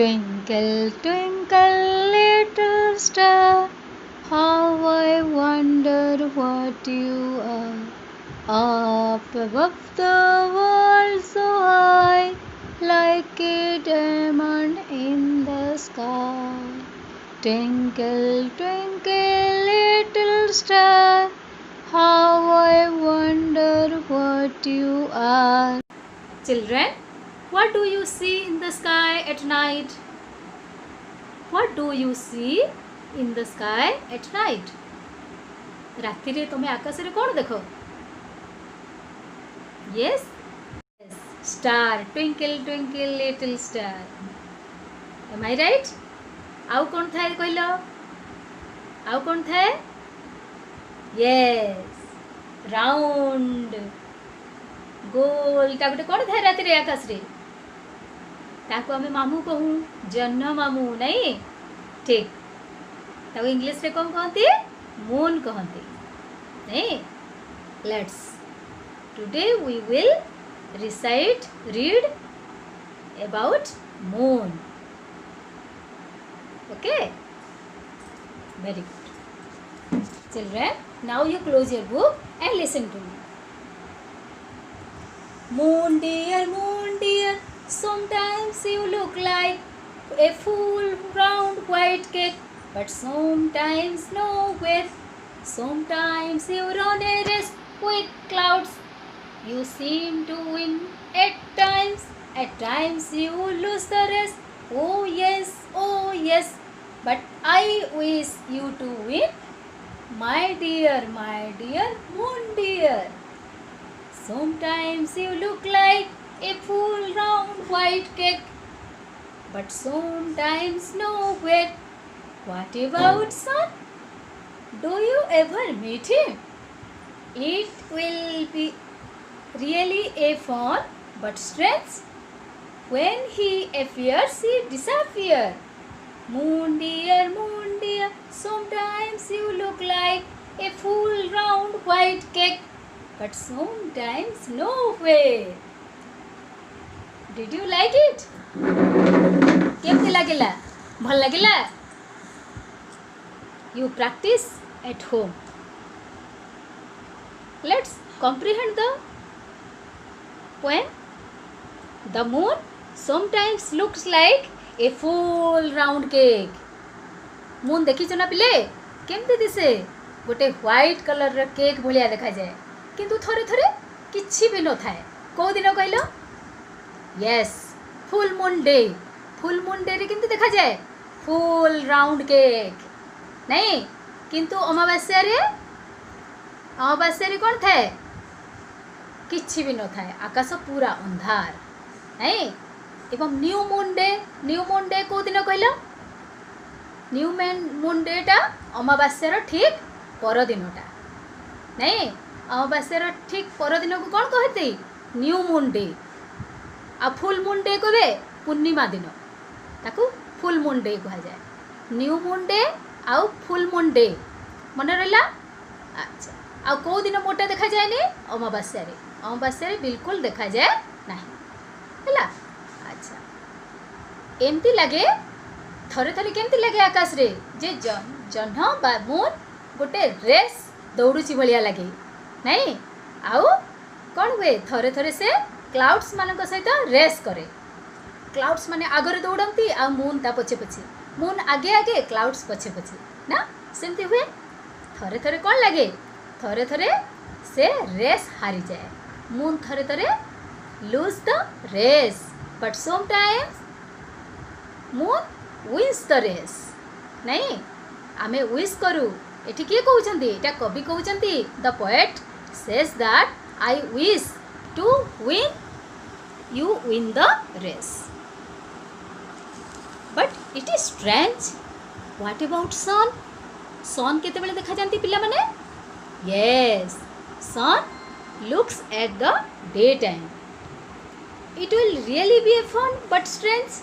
Twinkle, twinkle, little star, how I wonder what you are. Up above the world so high, like a diamond in the sky. Twinkle, twinkle, little star, how I wonder what you are. Children, what do you see in the sky at night? What do you see in the sky at night? राति रे तुमे आकाश रे कौन देखो? Yes? Yes. Star. Twinkle, twinkle, little star. Am I right? आउ कौन थाए कहलो? आउ कौन थाए? Yes. Round. गोल ता गोटे कौन थाए राति रे आकाश रे? ताको आमे मामू कहूँ जन्म मामू नहीं ठीक ताको इंग्लिश रे कौन कहती मून कहती नहीं let's today we will read about moon okay very good children now you close your book and listen to me moon dear sometimes you look like a full round white cake, but sometimes nowhere. Sometimes you run a race with clouds. You seem to win at times you lose the race. Oh yes, but I wish you to win, my dear moon dear. Sometimes you look like a full round white cake, but sometimes nowhere. What about sun? Do you ever meet him? It will be really a fun but strange. When he appears, he disappears. Moon dear, sometimes you look like a full round white cake, but sometimes nowhere. Did you like it? केमती लगिला भल लगिला You practice at home. Let's comprehend the poem. The moon sometimes looks like a full round cake. Moon देखिଛ ना पिले केमती दिसे गोटे white colour र cake भलिया देखा जाए किंतु थरे थरे किछि भी न थाए को दिन कहलो Yes, full moon day. Full moon day रे किंतु देखा जाए full round cake नहीं किंतु अमावास्या रे कौन थाए किछि भी न थाए आकाश पूरा अंधार नहीं एवं न्यू मून डे को दिन कहलो न्यू मून डे टा अमावास्या रो ठीक पर दिनटा नहीं अमावास्या रो ठीक पर दिन को कौन कहते न्यू मून डे आ फुल मून डे कहबे पूर्णिमा दिन ताकू फुल मून डे कहा जाए न्यू मून डे आउ फुल मून डे मन रहा अच्छा आ कौ दिन मोटा देखा जाए नहीं अमावास्या रे बिल्कुल देखा जाए नहीं है अच्छा एमती लगे थरे थरे केमती लगे आकाश रे जे जह्न बा मून गोटे रेस दौड़ुची भलिया लगे नहीं आउ कौन हुए थरे थरे से क्लाउड्स मानक सहित रेस करे क्लाउड्स माने आगरे दौड़ती आ मून ता पछे पछे मून आगे आगे क्लाउड्स पछे पछे ना सेमती हुए थरे थरे कौन लगे थरे थरे से रेस हारी जाए मून थरे थरे lose the race but sometimes moon wins the race नहीं आमे विश करू एठी के कहउचंती एटा कवि कहउचंती the poet says that I wish to win you win the race but it is strange what about sun केते बेले देखा जानती पिला माने yes sun looks at the daytime it will really be a fun but strange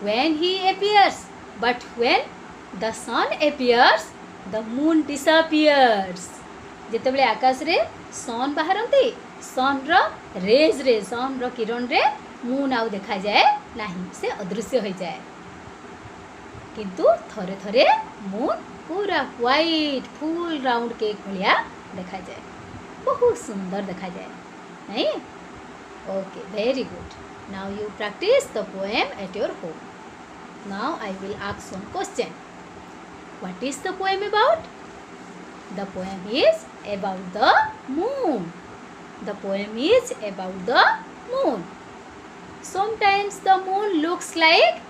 when he appears but when the sun appears the moon disappears जेते बेले आकाश रे सन बाहरंती सन रो raise रे सन रो किरण रे मून आउ देखा जाए नहीं से अदृश्य हो जाए किंतु थरे थरे मून पूरा व्हाइट फुल राउंड केक भलिया देखा जाए बहुत सुंदर देखा जाए नहीं okay very good now you practice the poem at your home now I will ask one question what is the poem about the poem is about the moon the poem is about the moon sometimes the moon looks like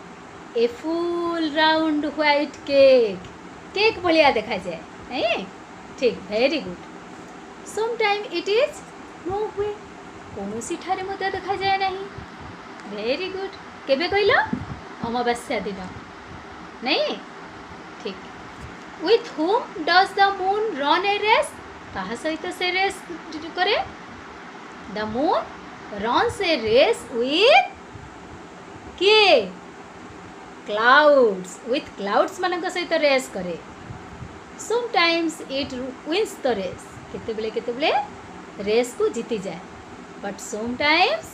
a full round white cake cake भलिया देखा जाए नहीं ठीक very good sometimes it is nowhere कौनसी ठारे मत देखा जाए नहीं वेरी गुड केबे कहल अमावास्या दिन नहीं ठीक with whom does the moon run a race कहा सहित से रेस करे the moon runs a race with के clouds with clouds मानक सहित रेस करे sometimes it wins the race केतेबेले रेस को जीती जाए but sometimes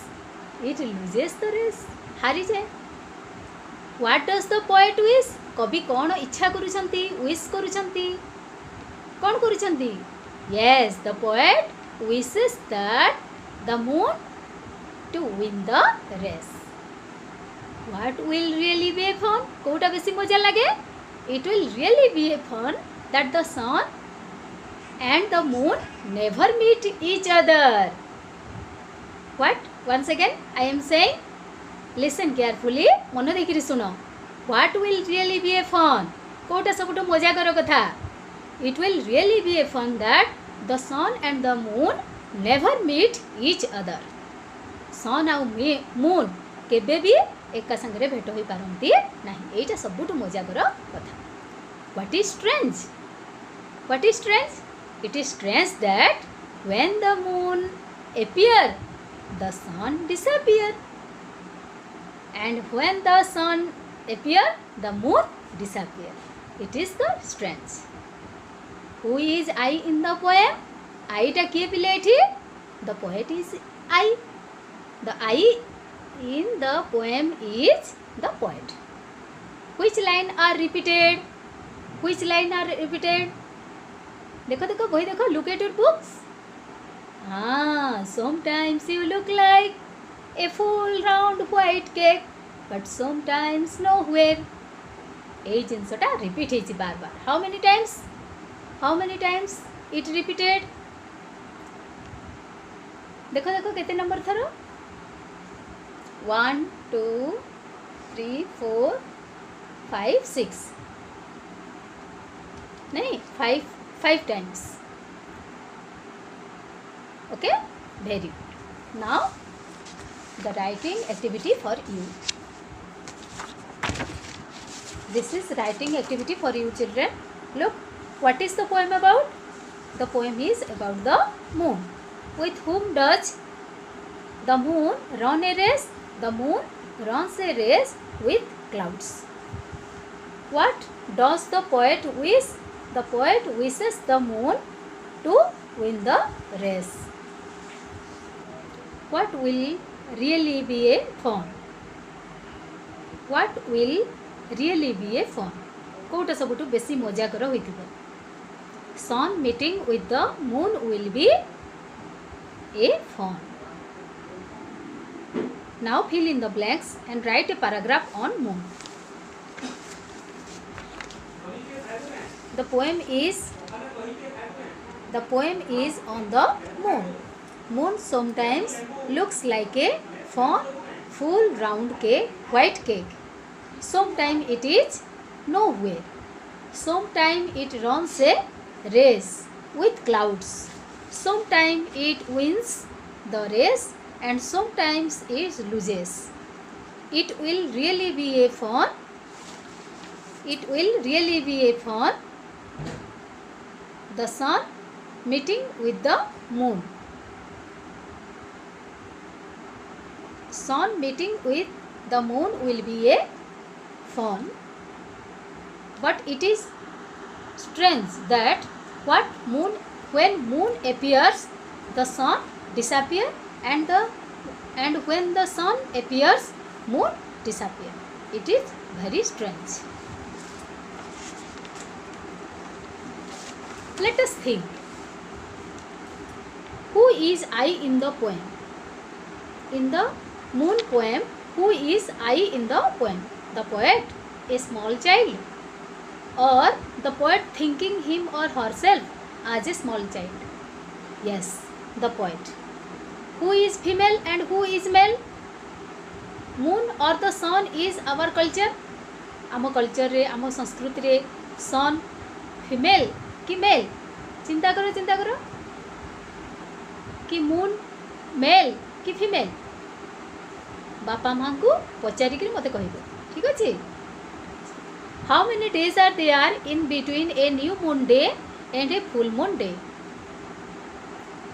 it loses the race हारी जाए what does the poet wish कवि कौन इच्छा करुछंती wish करुछंती कौन करुछंती yes the poet wishes that the moon to win the race what will really be fun Kota बेसी मजा लगे it will really be fun that the sun and the moon never meet each other what once again I am saying listen carefully मन देखिरी सुनो what will really be a fun Kota सबुठ मजा कर कथा it will really be a fun that the sun and the moon never meet each other सन आउ moon केबे भी एका संगे भेट हो पारती नहीं एटा सबुठ मजाकर कथा what is strange it is strange that when the moon appear the sun disappear and when the sun appear the moon disappear it is the strange who is I in the poem I टा किए पिले एठी the poet is I the I in the poem is the poet which line are repeated देखो देखो बही देखो look at your books sometimes you look like a full round white cake but sometimes nowhere ए जिनसटा repeat होइछि बार बार how many times it repeated देखो देखो केते नंबर थरो 1 2 3 4 5 6 नहीं 5 times okay very good now the writing activity for you this is writing activity for you children look what is the poem about the poem is about the moon with whom does the moon run a race the moon runs a race with clouds what does the poet wish the poet wishes the moon to win the race what will really be a fun what will really be a fun Kota सबुठु बेसी मजा कर होइथिबो sun meeting with the moon will be a fun now fill in the blanks and write a paragraph on moon the poem is on the moon sometimes looks like a full round white cake sometimes it is nowhere sometimes it runs a race with clouds sometimes it wins the race and sometimes it loses it will really be a fun the sun meeting with the moon sun meeting with the moon will be a fun but it is strange that when moon appears the sun disappear and when the sun appears moon disappear. It is very strange. Let us think. Who is I in the poem? In the moon poem, who is I in the poem? The poet, a small child, or the poet thinking him or herself as a small child? Yes, the poet. Who is female and who is male? Moon or the sun is our culture. आम culture रे आम संस्कृति रे सन female कि mail? चिंता करो कि moon mail कि फीमेल? बापा माँ को पचारिक मत कह, ठीक अच्छे. How many days are there in between a new moon day and a full moon day?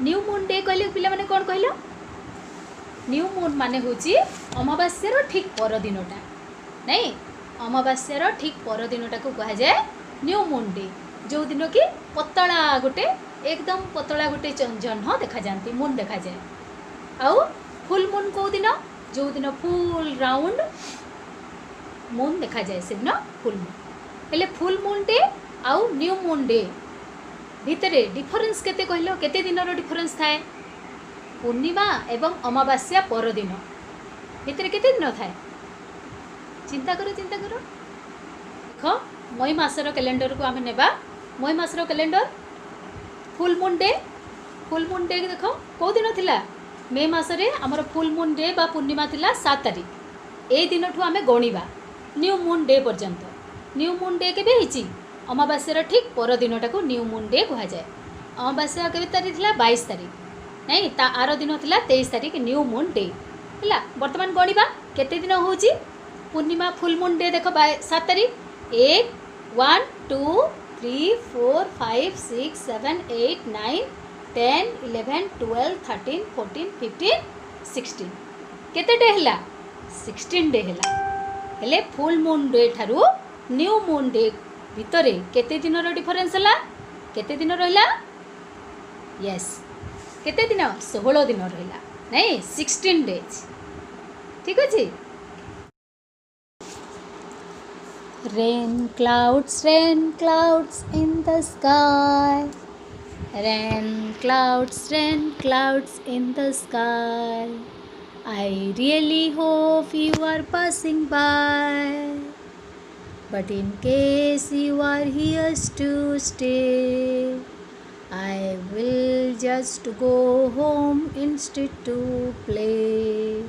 New moon day कहले पिला माने कोन कहलो? न्यू मून माने होची अमावास्यार ठीक पर दिनटा, नहीं अमावास्यार ठीक पर दिनटा को कहा जाए न्यू मून डे. जो दिन कि पतला गोटे एकदम पतला गोटे जह्न देखा जाती मून देखा जाए. आउ फुल मून को दिन? जो दिन फुल राउंड मून देखा जाए से दिन फुल मून. हेले फुल मून डे आउ न्यू मून डे भितरे डिफरेंस केते कहलो? केते दिनर डिफरेंस थाए? पूर्णिमा एवं अमावास्या पर दिन भितरे केते दिन थाए? चिंता करो देख मई मासर कैलेंडर को आम नेबा. मई मासर कैलेंडर फुल मून डे देख कौ दिन थिला? मे मासरे आमर फुल मून डे बा पूर्णिमा थिला 7 तारिख. ए दिन ठू आमे गणिबा न्यू मून डे पर्यंत. न्यू मून डे केबे हिची? अमावास्यार ठीक पर दिनटा को न्यू मून डे कहा जाए. अमावास्या केबे तारीख थिला? 22 तारिख, नहीं ता आर दिन थिला 23 तारिख न्यू मून डे. हैला वर्तमान गणिबा केते दिन होची? पूर्णिमा फुल मून डे देख 7 तारिख. 1 1 2 3 4 5 6 7 8 9 10 11 12 13 14 15 16 केते डे हैला? 16 डे हैला. हेले फुल मून डे ठारू न्यू मून डे भितरे केते दिनर डिफरेंस हैला? केते दिन रहिला? यस केते दिन? 16 दिन रहिला, नहीं 16 डेज. ठीक अछि. Rain clouds in the sky. Rain clouds in the sky. I really hope you are passing by. But in case you are here to stay, I will just go home instead to play.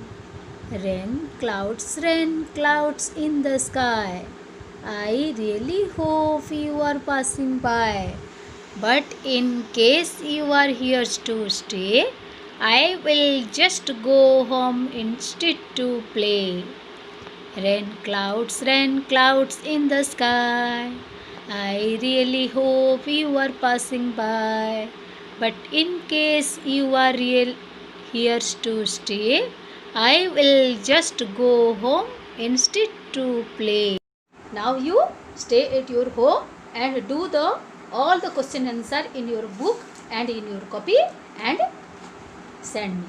Rain clouds in the sky. I really hope you are passing by. But in case you are here to stay, I will just go home instead to play. Rain clouds in the sky. I really hope you are passing by. But in case you are here to stay, I will just go home instead to play. Now you stay at your home and do all the question answer in your book and in your copy and send me.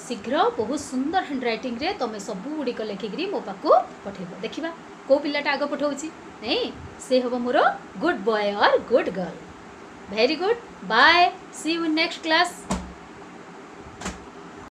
शीघ्र बहुत सुंदर hand writing रे तुम सबू गुड़िक लिखिकी मो पाखु पठेब. देखा कौ पिलाटा आग पठाऊँगी, नहीं से हम मोर गुड बॉय और good girl. Very good. Bye. See you in next class.